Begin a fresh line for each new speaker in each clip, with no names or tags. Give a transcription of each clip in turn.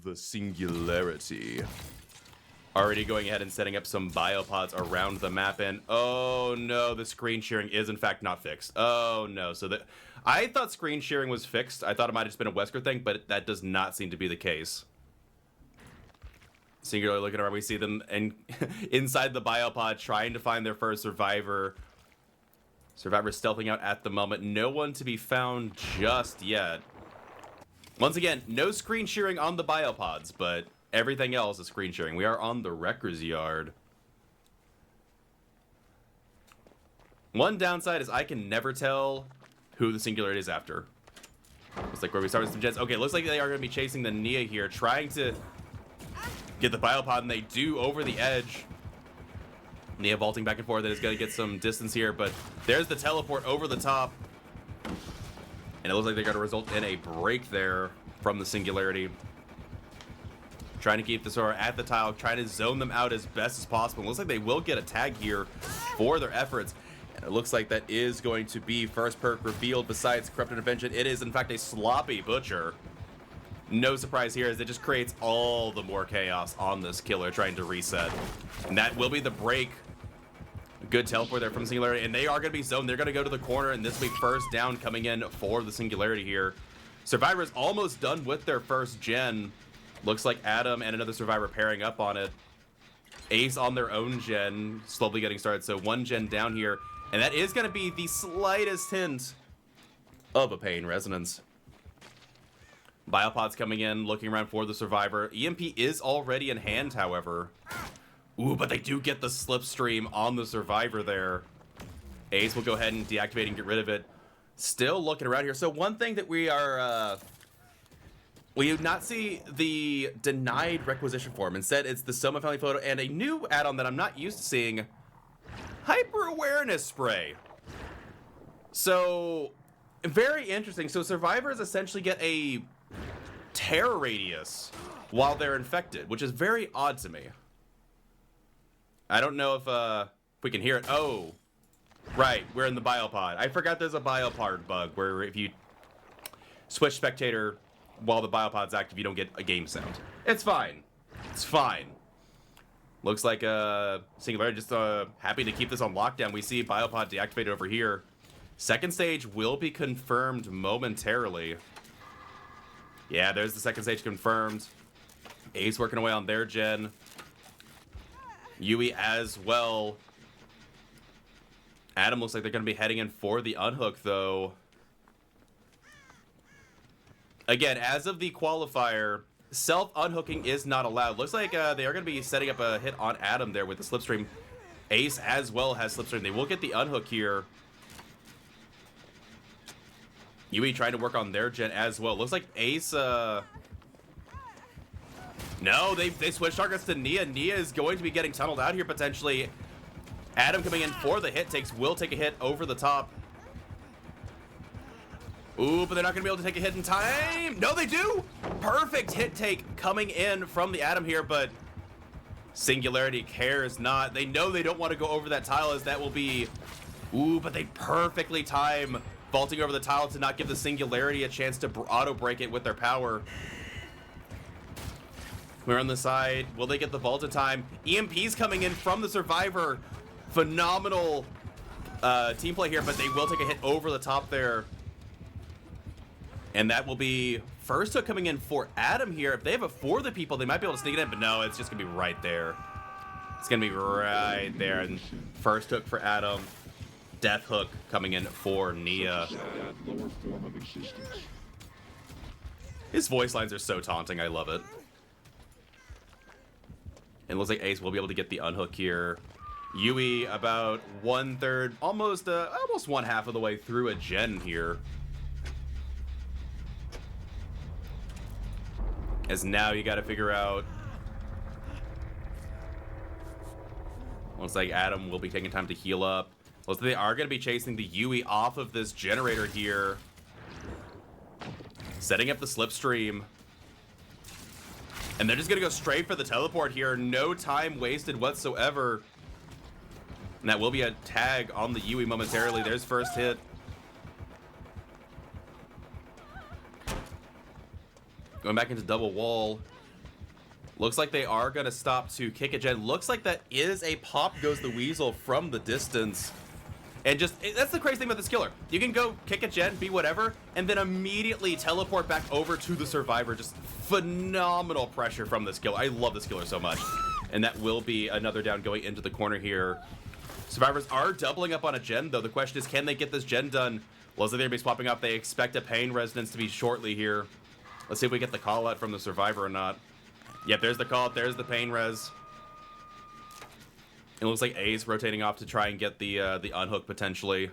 the Singularity. Already going ahead and setting up some biopods around the map, and oh no, the screen sharing is in fact not fixed. Oh no, so I thought screen sharing was fixed. I thought it might have just been a Wesker thing, but that does not seem to be the case. Singularly looking around, we see them inside the biopod trying to find their first survivor. Survivor stealthing out at the moment. No one to be found just yet. Once again, no screen sharing on the biopods, but everything else is screen sharing. We are on the Wrecker's Yard. One downside is I can never tell who the Singularity is after. Looks like where we started some gens. Okay, looks like they are going to be chasing the Nia here, trying to get the biopod, and they do over the edge. Nia vaulting back and forth, and is going to get some distance here, but there's the teleport over the top. And it looks like they're going to result in a break there from the Singularity. Trying to keep the Sora at the tile, trying to zone them out as best as possible. It looks like they will get a tag here for their efforts. And it looks like that is going to be first perk revealed besides Corrupt Intervention. It is, in fact, a Sloppy Butcher. No surprise here, as it just creates all the more chaos on this killer trying to reset. And that will be the break. Good teleport there from Singularity, and they are going to be zoned. They're going to go to the corner, and this will be first down coming in for the Singularity here. Survivor is almost done with their first gen. Looks like Adam and another Survivor pairing up on it. Ace on their own gen, slowly getting started. So one gen down here, and that is going to be the slightest hint of a Pain Resonance. Biopods coming in, looking around for the Survivor. EMP is already in hand, however. Ooh, but they do get the slipstream on the Survivor there. Ace will go ahead and deactivate and get rid of it. Still looking around here. So one thing that we are... we do not see the denied requisition form. Instead, it's the Soma family photo and a new add-on that I'm not used to seeing. Hyper-awareness spray. So, very interesting. So Survivors essentially get a terror radius while they're infected, which is very odd to me. I don't know if we can hear it. Oh, right, we're in the biopod. I forgot there's a biopod bug where if you switch spectator while the biopod's active, you don't get a game sound. It's fine. It's fine. Looks like Singularity just happy to keep this on lockdown. We see biopod deactivated over here. Second stage will be confirmed momentarily. Yeah, there's the second stage confirmed. Ace working away on their gen. Yui as well. Adam looks like they're going to be heading in for the unhook, though. Again, as of the qualifier, self-unhooking is not allowed. Looks like they are going to be setting up a hit on Adam there with the slipstream. Ace as well has slipstream. They will get the unhook here. Yui trying to work on their gen as well. Looks like Ace... No, they switched targets to Nia. Nia is going to be getting tunneled out here potentially. Adam coming in for the hit takes. Will take a hit over the top. Ooh, but they're not going to be able to take a hit in time. No, they do. Perfect hit take coming in from the Adam here, but Singularity cares not. They know they don't want to go over that tile, as that will be... Ooh, but they perfectly time vaulting over the tile to not give the Singularity a chance to auto-break it with their power. We're on the side. Will they get the vault in time? EMP's coming in from the Survivor. Phenomenal team play here, but they will take a hit over the top there. And that will be first hook coming in for Adam here. If they have it for the people, they might be able to sneak it in, but no, it's just going to be right there. It's going to be right there. And first hook for Adam. Death hook coming in for Nia. His voice lines are so taunting. I love it. And it looks like Ace will be able to get the unhook here. Yui about 1/3, almost one half of the way through a gen here. As now you got to figure out. Looks like Adam will be taking time to heal up. Looks like they are going to be chasing the Yui off of this generator here. Setting up the slipstream. And they're just going to go straight for the teleport here. No time wasted whatsoever. And that will be a tag on the Yui momentarily. There's first hit. Going back into double wall. Looks like they are going to stop to kick a gen. Looks like that is a pop goes the weasel from the distance. And just, that's the crazy thing about this killer. You can go kick a gen, be whatever, and then immediately teleport back over to the survivor. Just phenomenal pressure from this killer. I love this killer so much. And that will be another down going into the corner here. Survivors are doubling up on a gen, though. The question is, can they get this gen done? Well, as they're going to be swapping up, they expect a pain resonance to be shortly here. Let's see if we get the call out from the survivor or not. Yep, there's the call out. There's the pain res. It looks like A's rotating off to try and get the unhook potentially.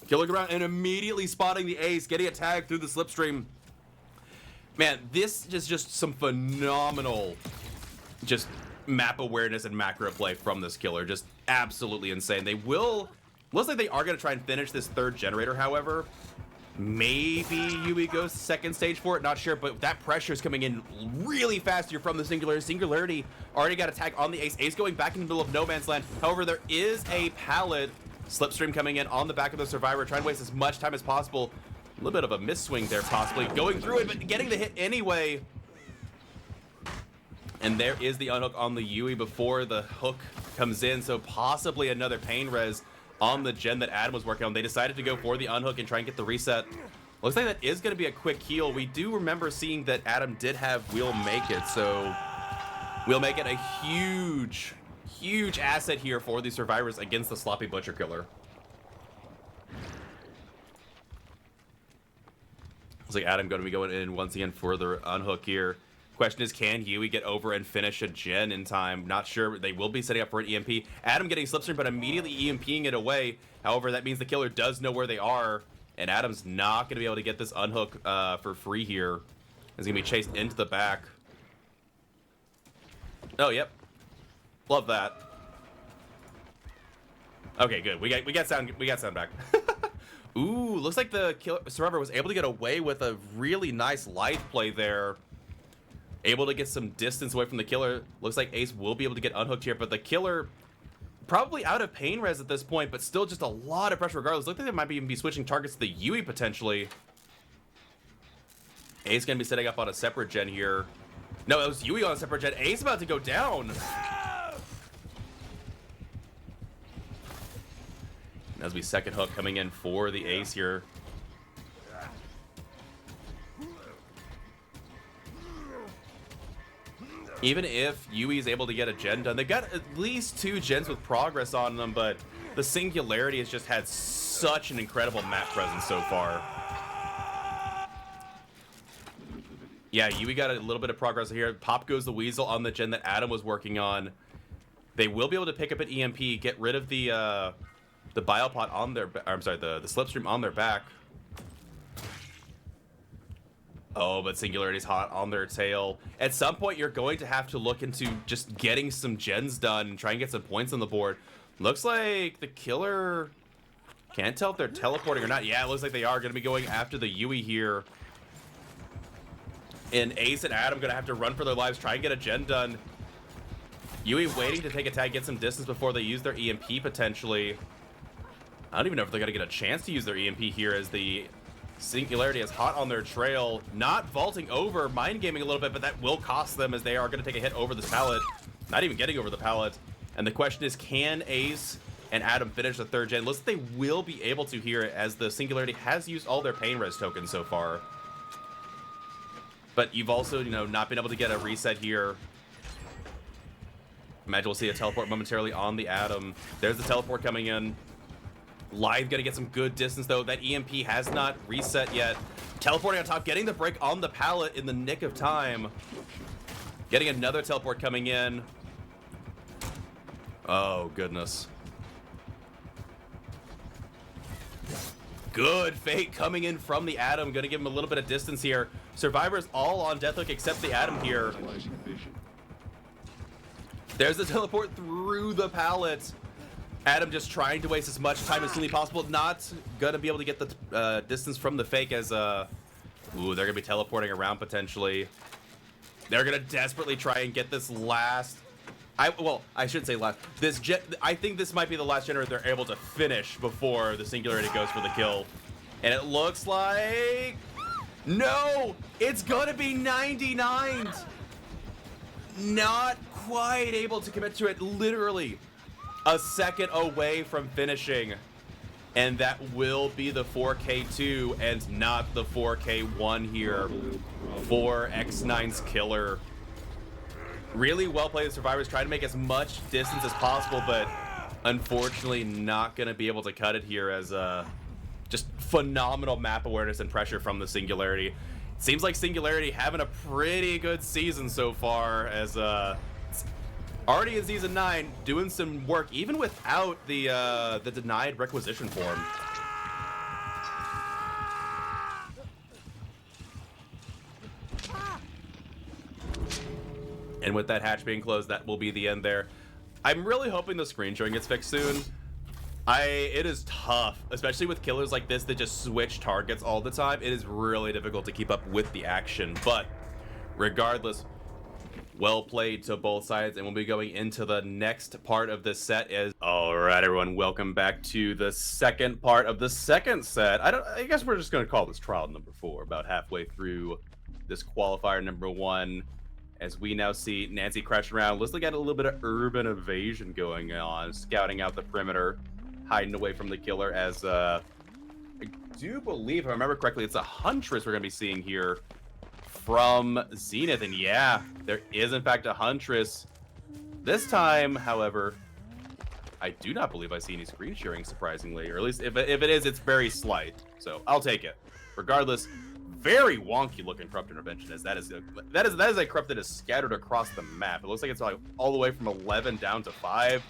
Killer around and immediately spotting the Ace, getting a tag through the slipstream. Man, this is just some phenomenal just map awareness and macro play from this killer. Just absolutely insane. They will, looks like they are going to try and finish this third generator, however. Maybe Yui goes second stage for it, not sure, but that pressure is coming in really fast here from the Singularity. Singularity already got a tag on the Ace. Ace going back in the middle of no man's land. However, there is a pallet slipstream coming in on the back of the survivor, trying to waste as much time as possible. A little bit of a miss swing there, possibly going through it, but getting the hit anyway. And there is the unhook on the Yui before the hook comes in, so possibly another pain res on the gen that Adam was working on. They decided to go for the unhook and try and get the reset. Looks like that is going to be a quick heal. We do remember seeing that Adam did have We'll Make It, so We'll Make It a huge, huge asset here for the survivors against the sloppy butcher killer. Looks like Adam going to be going in once again for the unhook here. Question is, can Yui get over and finish a gen in time? Not sure. They will be setting up for an EMP. Adam getting slipstream, but immediately EMPing it away. However, that means the killer does know where they are, and Adam's not going to be able to get this unhook for free here. He's going to be chased into the back. Oh, yep. Love that. Okay, good. We got sound back. Ooh, looks like the survivor was able to get away with a really nice light play there. Able to get some distance away from the killer. Looks like Ace will be able to get unhooked here, but the killer probably out of pain res at this point, but still just a lot of pressure regardless. Looks like they might even be switching targets to the Yui potentially. Ace gonna be setting up on a separate gen here. No, it was Yui on a separate gen. Ace about to go down. As we second hook coming in for the Ace here. Even if Yui is able to get a gen done, they've got at least 2 gens with progress on them, but the Singularity has just had such an incredible map presence so far. Yeah, Yui got a little bit of progress here. Pop goes the Weasel on the gen that Adam was working on. They will be able to pick up an EMP, get rid of the biopod on their, I'm sorry, the slipstream on their back. Oh, but Singularity's hot on their tail. At some point, you're going to have to look into just getting some gens done and try and get some points on the board. Looks like the killer... Can't tell if they're teleporting or not. Yeah, it looks like they are going to be going after the Yui here. And Ace and Adam going to have to run for their lives, try and get a gen done. Yui waiting to take a tag, get some distance before they use their EMP potentially. I don't even know if they're going to get a chance to use their EMP here as the... Singularity is hot on their trail, not vaulting over, mind gaming a little bit, but that will cost them as they are going to take a hit over this pallet. Not even getting over the pallet. And the question is, can Ace and Adam finish the third gen? Looks like they will be able to here as the Singularity has used all their pain res tokens so far. But you've also, you know, not been able to get a reset here. Imagine we'll see a teleport momentarily on the Adam. There's the teleport coming in. Live gonna get some good distance though. That EMP has not reset yet. Teleporting on top, getting the break on the pallet in the nick of time. Getting another teleport coming in. Oh, goodness. Good fate coming in from the Adam. Gonna give him a little bit of distance here. Survivors all on Deathhook except the Adam here. There's the teleport through the pallet. Adam just trying to waste as much time as humanly possible. Not gonna be able to get the distance from the fake as ooh, they're gonna be teleporting around potentially. They're gonna desperately try and get this last. I should say last. I think this might be the last generator they're able to finish before the Singularity goes for the kill. And it looks like No! It's gonna be 99! Not quite able to commit to it. Literally a second away from finishing. And that will be the 4K2 and not the 4K1 here for X9's killer. Really well played. The Survivors trying to make as much distance as possible, but unfortunately not going to be able to cut it here as just phenomenal map awareness and pressure from the Singularity. Seems like Singularity having a pretty good season so far, as already in Season 9 doing some work even without the denied requisition form. And with that hatch being closed, that will be the end there. I'm really hoping the screen sharing gets fixed soon. It is tough, especially with killers like this that just switch targets all the time. It is really difficult to keep up with the action, but regardless, well played to both sides, and we'll be going into the next part of this set. All right, everyone, welcome back to the second part of the second set. I guess we're just going to call this trial number 4, about halfway through this qualifier number 1. As we now see Nancy crashing around, let's look at a little bit of urban evasion going on, scouting out the perimeter, hiding away from the killer. As I do believe, if I remember correctly, it's a Huntress we're going to be seeing here from Zenith. And yeah, there is in fact a Huntress. This time, however, I do not believe I see any screen sharing, surprisingly, or at least if it is, it's very slight. So I'll take it. Regardless, very wonky looking corrupt intervention, as that is a corrupt that is scattered across the map. It looks like it's like all the way from 11 down to 5.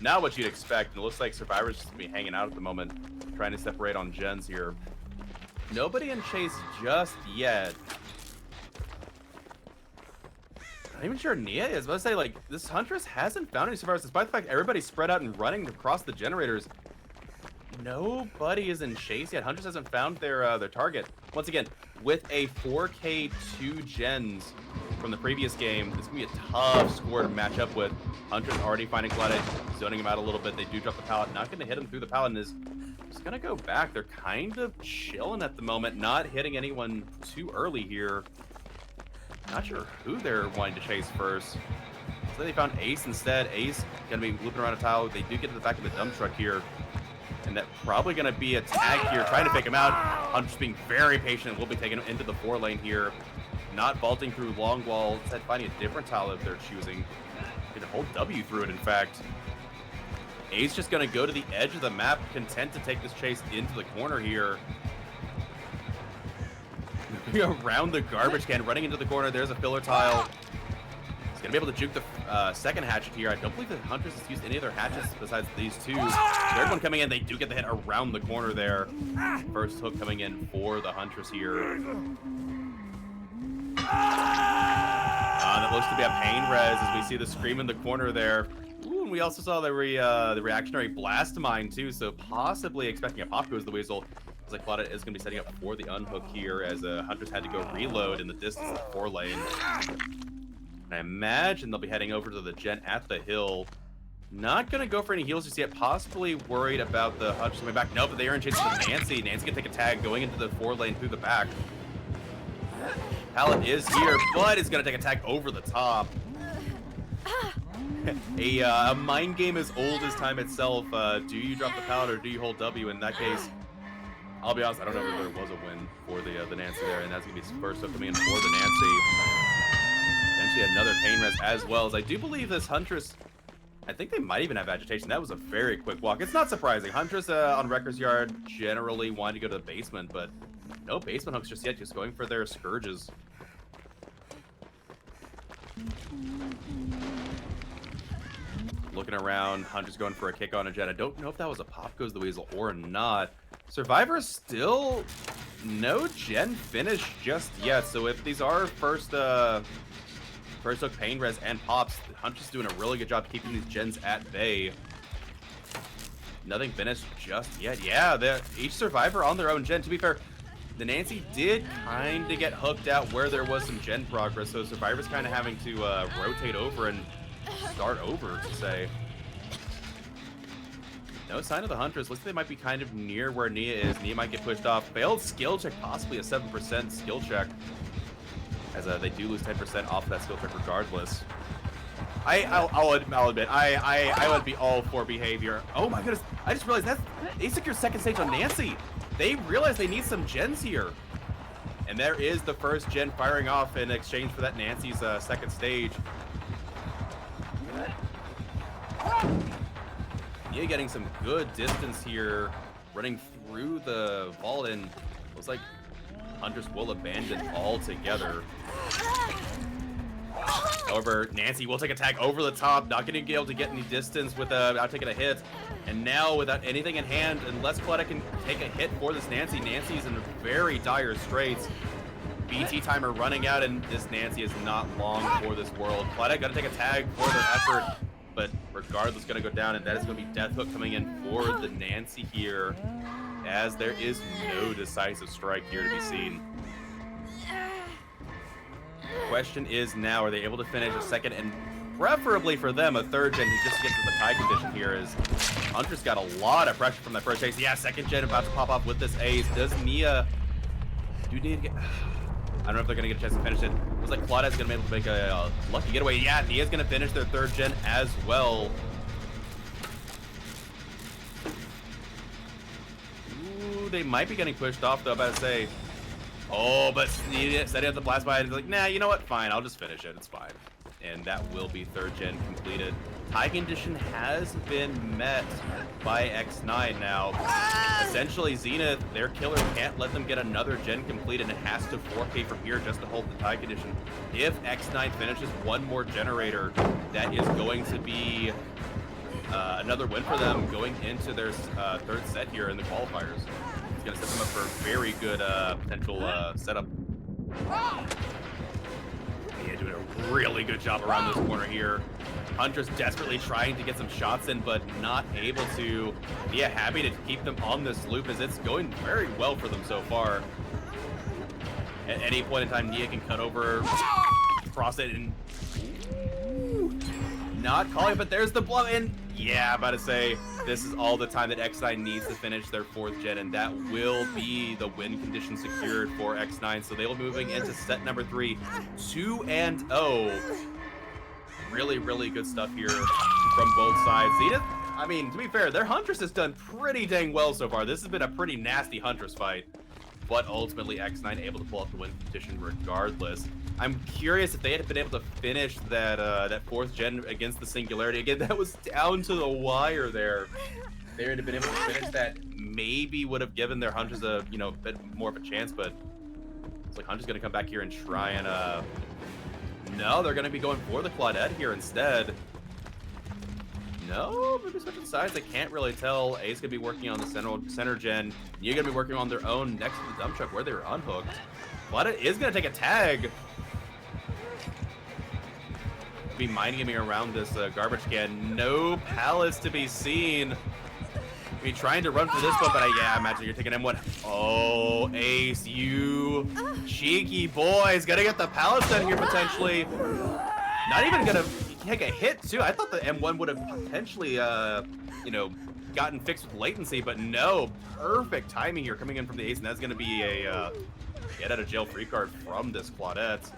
Not what you'd expect, and it looks like Survivor's just be hanging out at the moment, trying to separate on gens here. Nobody in chase just yet. Not even sure Nia is. But I say, like, this Huntress hasn't found any Survivors, despite the fact everybody's spread out and running across the generators. Nobody is in chase yet. Huntress hasn't found their target. Once again, with a 4K 2 gens from the previous game, this is going to be a tough score to match up with. Huntress already finding Flooded, zoning him out a little bit. They do drop the pallet. Not going to hit him through the pallet, and is just going to go back. They're kind of chilling at the moment, not hitting anyone too early here. Not sure who they're wanting to chase first. So they found Ace instead. Ace going to be looping around a tile. They do get to the back of the dump truck here. And that probably going to be a tag here, trying to pick him out. Huntress being very patient. Will be taking him into the 4 lane here. Not vaulting through long wall. Instead, finding a different tile if they're choosing. Get a whole W through it, in fact. Ace just going to go to the edge of the map, content to take this chase into the corner here. Around the garbage can, running into the corner. There's a filler tile. He's going to be able to juke the second hatchet here. I don't believe the Huntress has used any other hatchets besides these two. Third one coming in. They do get the hit around the corner there. First hook coming in for the Huntress here. That looks to be a pain res as we see the scream in the corner there. Ooh, and we also saw the reactionary blast mine too, so possibly expecting a pop goes the weasel. Looks like Claudia is going to be setting up for the unhook here, as Huntress had to go reload in the distance of the 4 lane. And I imagine they'll be heading over to the gen at the hill. Not going to go for any heals just yet, possibly worried about the Huntress coming back. No, but they are in chase with Nancy. Nancy can take a tag going into the 4 lane through the back. Pallet is here, but is going to take a tag over the top. A mind game as old as time itself. Do you drop the pallet or do you hold W? In that case, I'll be honest, I don't know if there was a win for the Nancy there, and that's going to be first up coming in for the Nancy. Potentially another pain res as well, as I do believe this Huntress, I think they might even have agitation. That was a very quick walk. It's not surprising. Huntress on Wrecker's Yard generally wanted to go to the basement, but no basement hooks just yet, just going for their Scourges. Looking around, Huntress going for a kick on a jet. I don't know if that was a pop goes the weasel or not. Survivor still no gen finish just yet. So if these are first hook pain res and pops, Huntress doing a really good job keeping these gens at bay. Nothing finished just yet. Yeah, each Survivor on their own gen. To be fair, the Nancy did kind of get hooked out where there was some gen progress, so Survivor's kind of having to rotate over and start over, to say. No sign of the Huntress. Looks like they might be kind of near where Nia is. Nia might get pushed off. Failed skill check, possibly a 7% skill check. As they do lose 10% off of that skill check regardless. I'll admit, I would be all for behavior. Oh my goodness, I just realized they secured second stage on Nancy. They realize they need some gens here. And there is the first gen firing off in exchange for that Nancy's second stage. Yeah, getting some good distance here, running through the vault, and looks like Huntress will abandon altogether. However, Nancy will take a tag over the top, not going to be able to get any distance without taking a hit. And now, without anything in hand, unless Claudette can take a hit for this Nancy, Nancy's in very dire straits. BT timer running out, and this Nancy is not long for this world. Claudette got to take a tag for their effort, but regardless, going to go down, and that is going to be Death Hook coming in for the Nancy here, as there is no decisive strike here to be seen. Question is now, are they able to finish a second and preferably for them a third gen just to get to the tie condition here? As Huntress got a lot of pressure from that first ace. Yeah, second gen about to pop off with this ace. Does Nia do need to get... I don't know if they're going to get a chance to finish it. Looks like Claudette's going to be able to make a lucky getaway. Yeah, Nia's going to finish their third gen as well. Ooh, they might be getting pushed off though, about to say. Oh, but setting up the blast by, he's like, nah, you know what? Fine, I'll just finish it. It's fine. And that will be third gen completed. Tie condition has been met by X9 now. Essentially, Zenith, their killer can't let them get another gen completed, and it has to 4K from here just to hold the tie condition. If X9 finishes one more generator, that is going to be another win for them going into their third set here in the qualifiers. It's going to set them up for a very good potential setup. Yeah, doing a really good job around this corner here. Huntress desperately trying to get some shots in, but not able to. Yeah, happy to keep them on this loop as it's going very well for them so far. At any point in time, Nia can cut over, cross it, and not calling, but there's the blow in. Yeah, about to say, this is all the time that X9 needs to finish their fourth gen, and that will be the win condition secured for X9. So they will be moving into set number 3, 2-0. Really, really good stuff here from both sides. Zenith, I mean, to be fair, their Huntress has done pretty dang well so far. This has been a pretty nasty Huntress fight, but ultimately X9 able to pull up the win condition regardless. I'm curious if they had been able to finish that that fourth gen against the Singularity. Again, that was down to the wire there. If they had been able to finish that, maybe would have given their Huntress a bit more of a chance, but it's like Huntress gonna come back here and try and no, they're gonna be going for the Claudette here instead. No, maybe switching sides. I can't really tell. A's gonna be working on the center gen. You're gonna be working on their own next to the dump truck where they were unhooked. Claudette is gonna take a tag. Be mind gaming around this garbage can. No pallets to be seen. Be trying to run for this one, but yeah, I imagine you're taking M1. Oh, Ace, you cheeky boys, gonna get the pallets done here potentially. Not even gonna take a hit too. I thought the M1 would have potentially, gotten fixed with latency, but no, perfect timing here coming in from the Ace, and that's gonna be a get out of jail free card from this Claudette.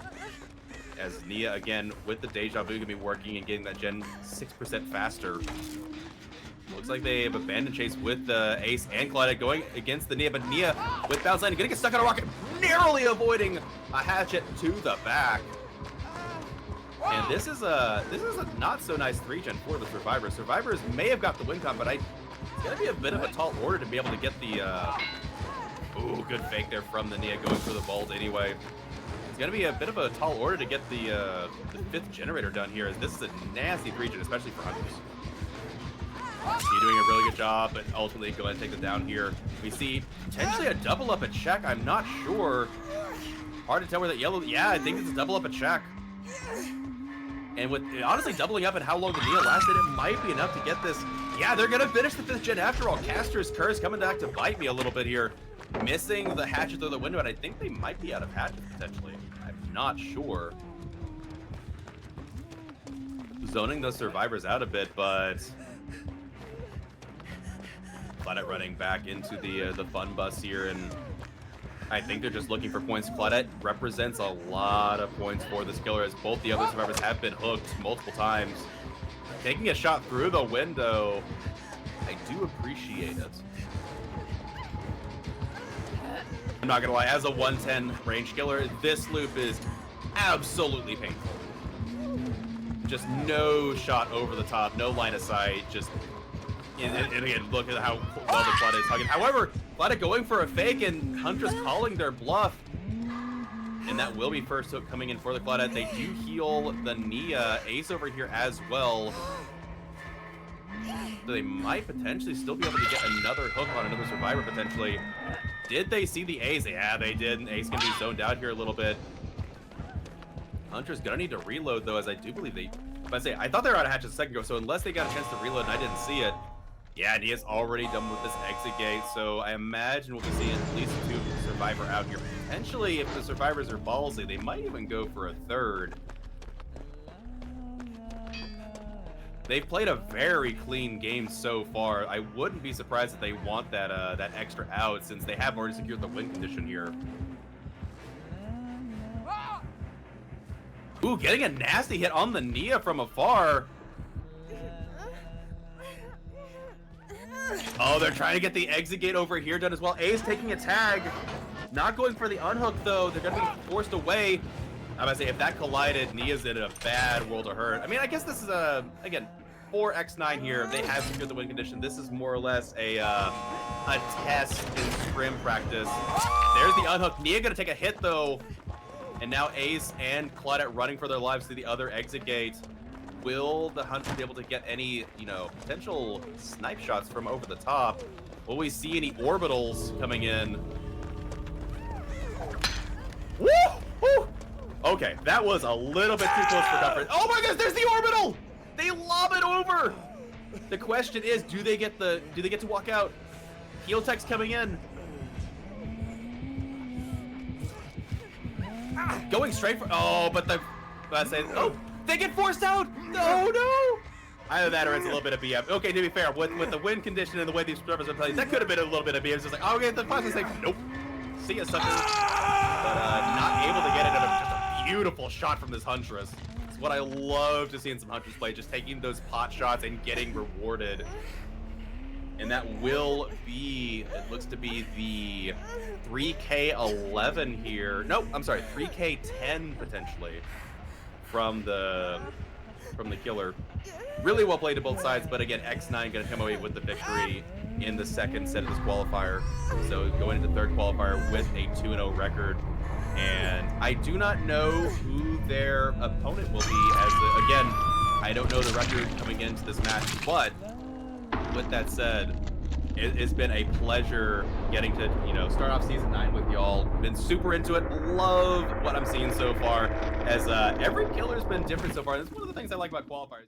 As Nia, again, with the Deja Vu, gonna be working and getting that gen 6% faster. Looks like they have abandoned chase with the Ace and Claudette going against the Nia, but Nia with bounce line, gonna get stuck on a rocket, narrowly avoiding a hatchet to the back. And this is a not so nice 3-gen for the Survivors. Survivors may have got the win con, but it's gonna be a bit of a tall order to be able to get the ooh, good fake there from the Nia going for the vault anyway. It's gonna be a bit of a tall order to get the 5th generator done here, as this is a nasty 3-gen, especially for Hunters. He's doing a really good job, but ultimately going to take it down here. We see potentially a double up a check. I'm not sure. Hard to tell where that yellow. Yeah, I think it's a double up a check. And with honestly doubling up and how long the Nia lasted, it might be enough to get this. Yeah, they're gonna finish the 5th gen after all. Caster's Curse coming back to bite me a little bit here. Missing the hatchet through the window, and I think they might be out of hatchets potentially. I'm not sure. Zoning those Survivors out a bit, but Claudette running back into the fun bus here, and I think they're just looking for points. Claudette represents a lot of points for this killer, as both the other survivors have been hooked multiple times. Taking a shot through the window, I do appreciate it. I'm not gonna lie, as a 110 range killer, this loop is absolutely painful. Just no shot over the top, no line of sight, just... And again, look at how well the Claudette is hugging. However, Claudette going for a fake and Huntress calling their bluff. And that will be first hook coming in for the Claudette. They do heal the Nia. Ace over here as well. So they might potentially still be able to get another hook on another survivor potentially. Did they see the Ace? Yeah, they did. And Ace can be zoned out here a little bit. Huntress gonna need to reload though, as I do believe they... I thought they were out of hatch a second ago, so unless they got a chance to reload and I didn't see it. Yeah, Nia's already done with this exit gate, so I imagine we'll be seeing at least 2 survivor out here. Potentially, if the survivors are ballsy, they might even go for a third. They've played a very clean game so far. I wouldn't be surprised if they want that that extra out, since they have already secured the win condition here. Ooh, getting a nasty hit on the Nia from afar. Oh, they're trying to get the exit gate over here done as well. Ace taking a tag. Not going for the unhook, though. They're going to be forced away. I'm going to say, if that collided, Nia's in a bad world of hurt. I mean, I guess this is again, 4x9 here. They have secured the win condition. This is more or less a test in scrim practice. There's the unhook. Nia going to take a hit, though. And now Ace and Claudette running for their lives through the other exit gate. Will the Hunter be able to get any, potential snipe shots from over the top? Will we see any orbitals coming in? Woo! Woo! Okay, that was a little bit too close for comfort. Oh my gosh, there's the orbital! They lob it over! The question is, do they get to walk out? Heal tech's coming in. Going straight for, but they get forced out! No, no! Either that or it's a little bit of BM. Okay, to be fair, with the win condition and the way these servers are playing, that could have been a little bit of BM. It's just like, oh, okay, the class is like, nope. See ya, suckers. But not able to get it at just a beautiful shot from this Huntress. It's what I love to see in some Huntress play, just taking those pot shots and getting rewarded. And that will be, it looks to be the 3K11 here. Nope, I'm sorry, 3K10 potentially from the killer. Really well played to both sides, but again, X9 gonna come away with the victory in the second set of this qualifier. So going into third qualifier with a 2-0 record. And I do not know who their opponent will be, as again, I don't know the record coming into this match, but with that said, it's been a pleasure getting to, start off season 9 with y'all. Been super into it. Love what I'm seeing so far, as every killer's been different so far. That's one of the things I like about qualifiers.